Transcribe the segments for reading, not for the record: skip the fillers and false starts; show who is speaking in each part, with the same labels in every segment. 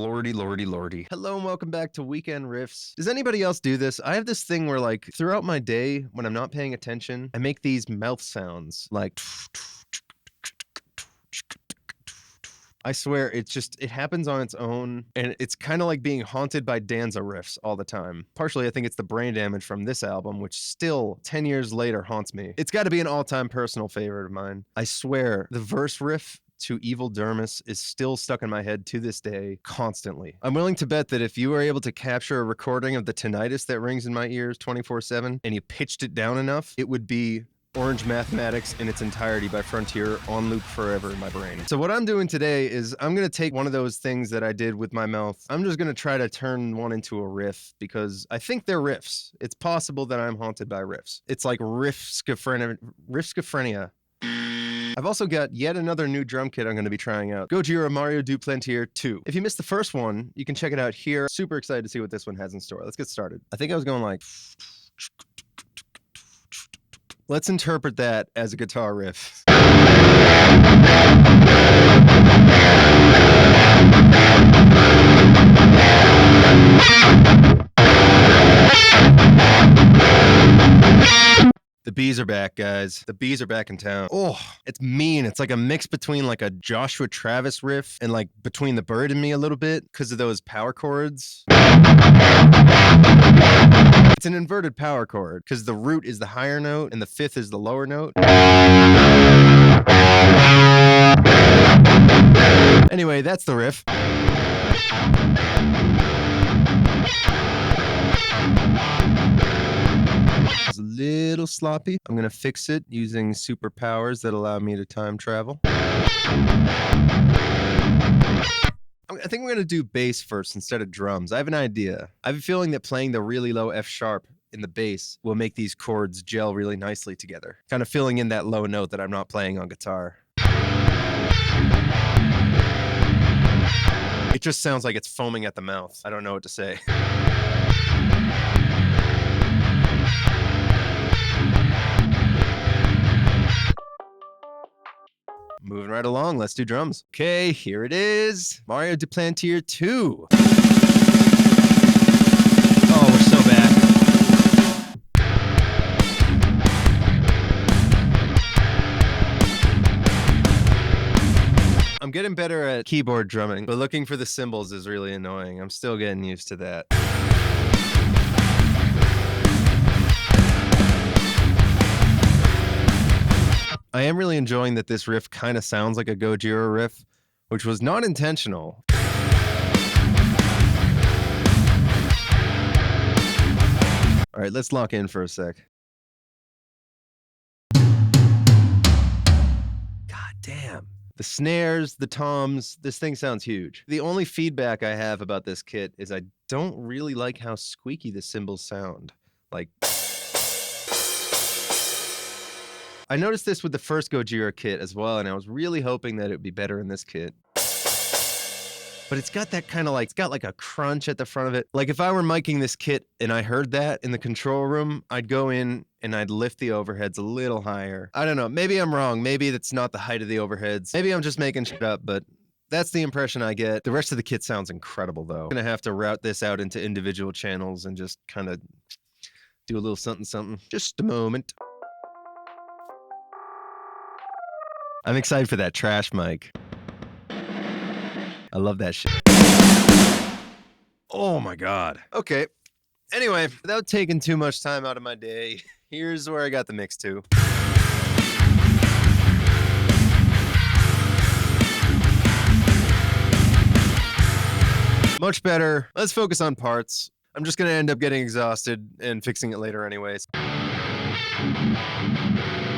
Speaker 1: Lordy, lordy, lordy. Hello and welcome back to Weekend Riffs. Does anybody else do this? I have this thing where, like, throughout my day, when I'm not paying attention, I make these mouth sounds, like... I swear, it happens on its own, and it's kind of like being haunted by Danza riffs all the time. Partially, I think it's the brain damage from this album, which still, 10 years later, haunts me. It's got to be an all-time personal favorite of mine. I swear, the verse riff to Evil Dermis is still stuck in my head to this day, constantly. I'm willing to bet that if you were able to capture a recording of the tinnitus that rings in my ears 24/7, and you pitched it down enough, it would be Orange Mathematics in its entirety by Frontier on loop forever in my brain. So what I'm doing today is I'm going to take one of those things that I did with my mouth. I'm just going to try to turn one into a riff because I think they're riffs. It's possible that I'm haunted by riffs. It's like riff schizophrenia. I've also got yet another new drum kit I'm going to be trying out. Gojira Mario Duplantier 2. If you missed the first one, you can check it out here. Super excited to see what this one has in store. Let's get started. I think I was going like... Let's interpret that as a guitar riff. The bees are back, guys. The bees are back in town. Oh, it's mean. It's like a mix between like a Joshua Travis riff and like Between the Bird and Me a little bit because of those power chords. It's an inverted power chord because the root is the higher note and the fifth is the lower note. Anyway, that's the riff. It's a little sloppy. I'm going to fix it using superpowers that allow me to time travel. I think we're going to do bass first instead of drums. I have an idea. I have a feeling that playing the really low F sharp in the bass will make these chords gel really nicely together. Kind of filling in that low note that I'm not playing on guitar. It just sounds like it's foaming at the mouth. I don't know what to say. Moving right along, let's do drums. Okay, here it is. Mario Duplantier 2. Oh, we're so back. I'm getting better at keyboard drumming, but looking for the cymbals is really annoying. I'm still getting used to that. I am really enjoying that this riff kind of sounds like a Gojira riff, which was not intentional. All right, let's lock in for a sec. God damn. The snares, the toms, this thing sounds huge. The only feedback I have about this kit is I don't really like how squeaky the cymbals sound. Like... I noticed this with the first Gojira kit as well, and I was really hoping that it would be better in this kit. But it's got that kind of like, it's got like a crunch at the front of it. Like if I were miking this kit and I heard that in the control room, I'd go in and I'd lift the overheads a little higher. I don't know, maybe I'm wrong. Maybe that's not the height of the overheads. Maybe I'm just making shit up, but that's the impression I get. The rest of the kit sounds incredible though. I'm gonna have to route this out into individual channels and just kind of do a little something something. Just a moment. I'm excited for that trash mic. I love that shit. Oh my God. Okay. Anyway, without taking too much time out of my day, here's where I got the mix to. Much better. Let's focus on parts. I'm just going to end up getting exhausted and fixing it later anyways.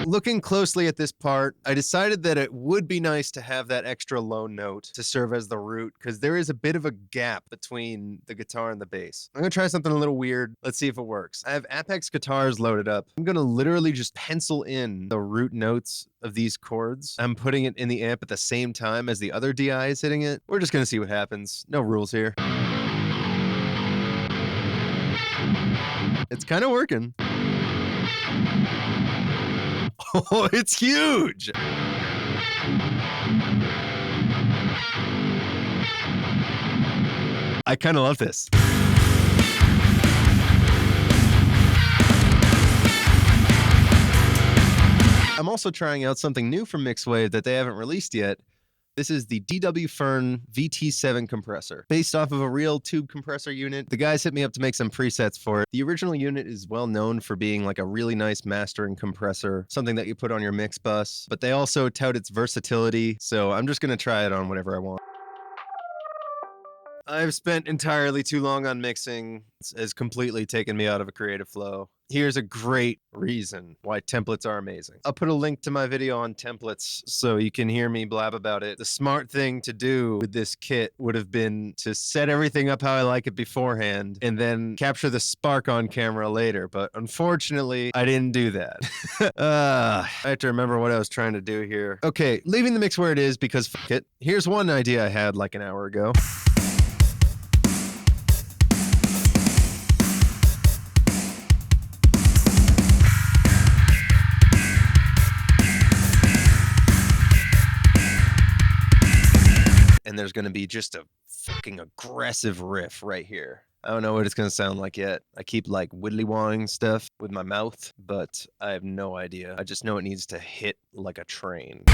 Speaker 1: Looking closely at this part, I decided that it would be nice to have that extra low note to serve as the root, because there is a bit of a gap between the guitar and the bass. I'm going to try something a little weird. Let's see if it works. I have Apex guitars loaded up. I'm going to literally just pencil in the root notes of these chords. I'm putting it in the amp at the same time as the other DI is hitting it. We're just going to see what happens. No rules here. It's kind of working. Oh, it's huge! I kind of love this. I'm also trying out something new from Mixwave that they haven't released yet. This is the DW Fern VT7 compressor, based off of a real tube compressor unit. The guys hit me up to make some presets for it. The original unit is well known for being like a really nice mastering compressor, something that you put on your mix bus, but they also tout its versatility, so I'm just going to try it on whatever I want. I've spent entirely too long on mixing. It has completely taken me out of a creative flow. Here's a great reason why templates are amazing. I'll put a link to my video on templates so you can hear me blab about it. The smart thing to do with this kit would have been to set everything up how I like it beforehand and then capture the spark on camera later. But unfortunately, I didn't do that. I have to remember what I was trying to do here. Okay, leaving the mix where it is because fuck it. Here's one idea I had like an hour ago. And there's going to be just a fucking aggressive riff right here. I don't know what it's going to sound like yet. I keep like widdly-wawing stuff with my mouth, but I have no idea. I just know it needs to hit like a train.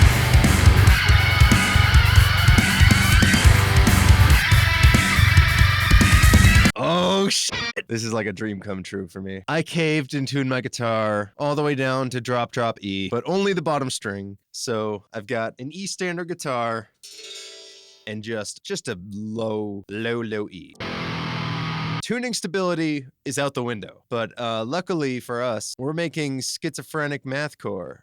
Speaker 1: Oh shit. This is like a dream come true for me. I caved and tuned my guitar all the way down to drop E, but only the bottom string. So I've got an E standard guitar and just a low E. Tuning stability is out the window, but luckily for us, we're making schizophrenic mathcore.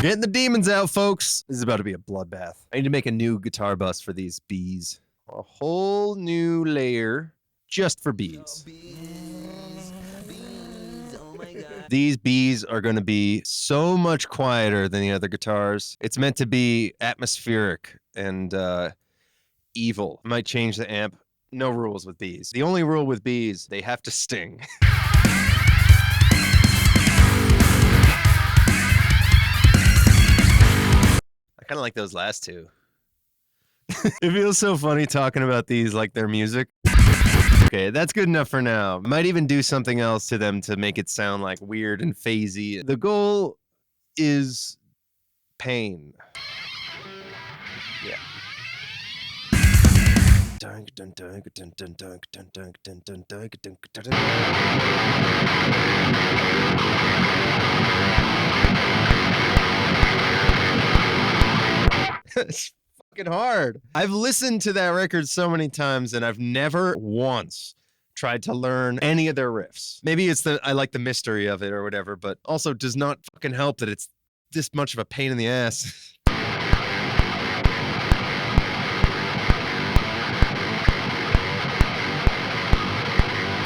Speaker 1: Getting the demons out, folks. This is about to be a bloodbath. I need to make a new guitar bus for these bees. A whole new layer just for bees. These bees are going to be so much quieter than the other guitars. It's meant to be atmospheric and evil. I might change the amp. No rules with bees. The only rule with bees, they have to sting. I kind of like those last two. It feels so funny talking about these like their music. Okay, that's good enough for now. Might even do something else to them to make it sound like weird and phasey. The goal is pain. Yeah. It's fucking hard. I've listened to that record so many times and I've never once tried to learn any of their riffs. Maybe it's I like the mystery of it or whatever, but also does not fucking help that it's this much of a pain in the ass.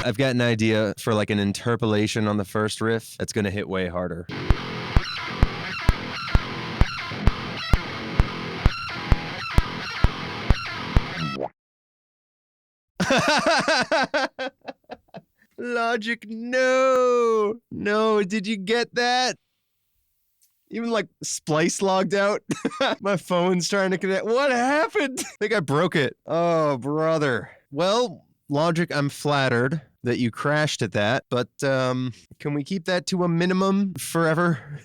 Speaker 1: I've got an idea for like an interpolation on the first riff that's gonna hit way harder. Logic, no. No, did you get that? Even like Splice logged out. My phone's trying to connect. What happened? I think I broke it. Oh, brother. Well, Logic, I'm flattered that you crashed at that, but can we keep that to a minimum forever?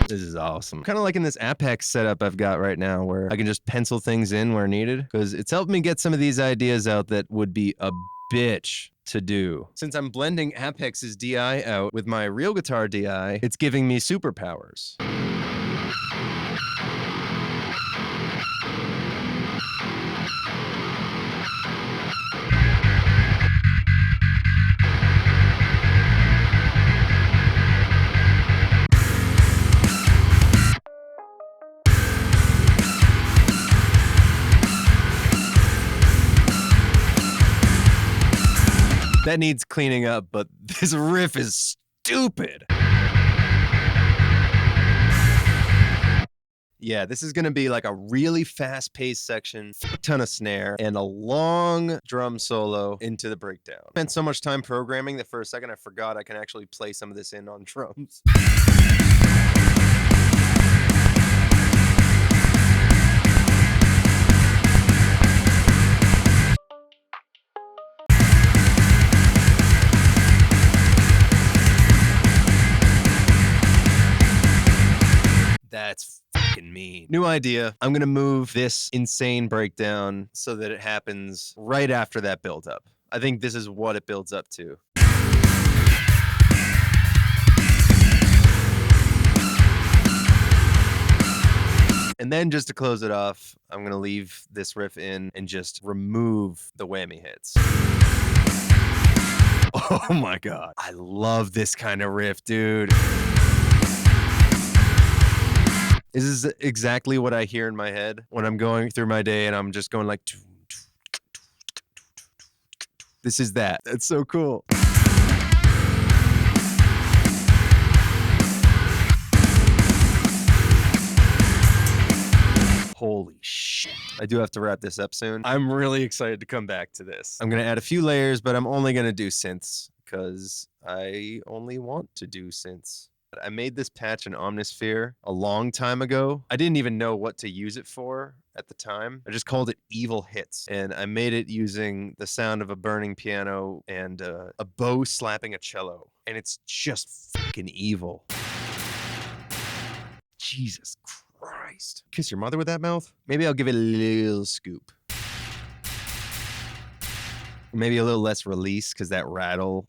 Speaker 1: This is awesome. Kind of like in this Apex setup I've got right now where I can just pencil things in where needed because it's helped me get some of these ideas out that would be a bitch to do. Since I'm blending Apex's DI out with my real guitar DI, it's giving me superpowers. That needs cleaning up, but this riff is stupid. Yeah, this is going to be like a really fast-paced section, a ton of snare, and a long drum solo into the breakdown. Spent so much time programming that for a second I forgot I can actually play some of this in on drums. That's fucking mean. New idea. I'm going to move this insane breakdown so that it happens right after that build up. I think this is what it builds up to. And then just to close it off, I'm going to leave this riff in and just remove the whammy hits. Oh my God. I love this kind of riff, dude. This is exactly what I hear in my head when I'm going through my day and I'm just going like, this is that. That's so cool. Holy shit. I do have to wrap this up soon. I'm really excited to come back to this. I'm going to add a few layers, but I'm only going to do synths because I only want to do synths. I made this patch in Omnisphere a long time ago. I didn't even know what to use it for at the time. I just called it Evil Hits, and I made it using the sound of a burning piano and a bow slapping a cello, and it's just fucking evil. Jesus Christ. Kiss your mother with that mouth? Maybe I'll give it a little scoop. Maybe a little less release because that rattle.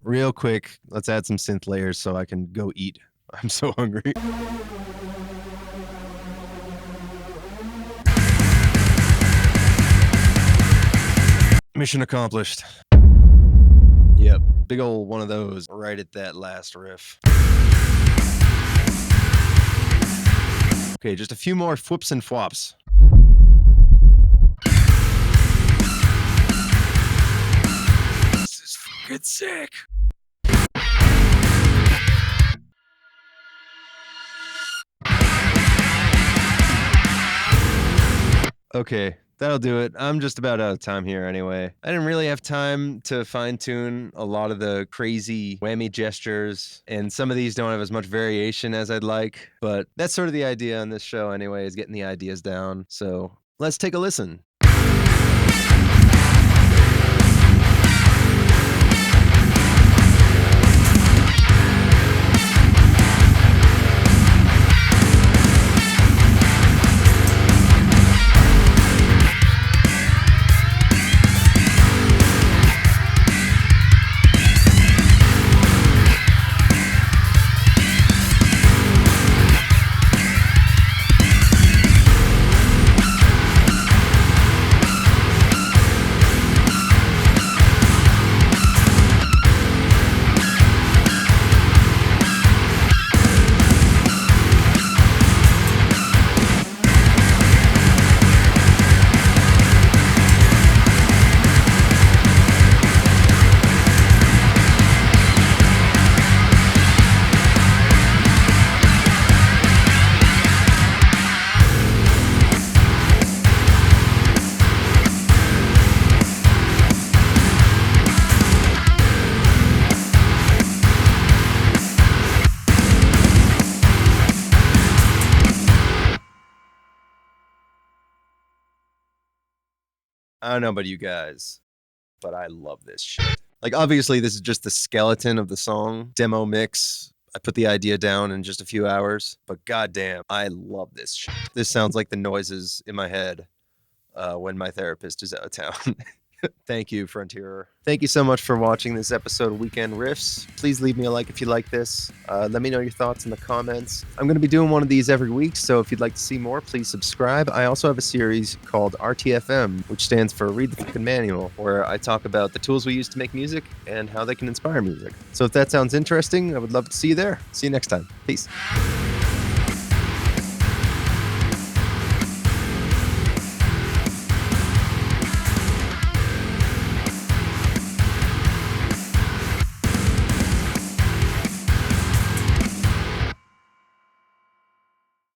Speaker 1: Real quick, let's add some synth layers so I can go eat. I'm so hungry. Mission accomplished. Yep, big old one of those right at that last riff. Okay, just a few more fwoops and fwops. This is fucking sick. Okay, that'll do it. I'm just about out of time here anyway. I didn't really have time to fine-tune a lot of the crazy whammy gestures, and some of these don't have as much variation as I'd like, but that's sort of the idea on this show anyway, is getting the ideas down. So let's take a listen. I don't know about you guys, but I love this shit. Like, obviously, this is just the skeleton of the song. Demo mix. I put the idea down in just a few hours, but goddamn, I love this shit. This sounds like the noises in my head when my therapist is out of town. Thank you, Frontierer. Thank you so much for watching this episode of Weekend Riffs. Please leave me a like if you like this. Let me know your thoughts in the comments. I'm going to be doing one of these every week, so if you'd like to see more, please subscribe. I also have a series called RTFM, which stands for Read the Fucking Manual, where I talk about the tools we use to make music and how they can inspire music. So if that sounds interesting, I would love to see you there. See you next time. Peace.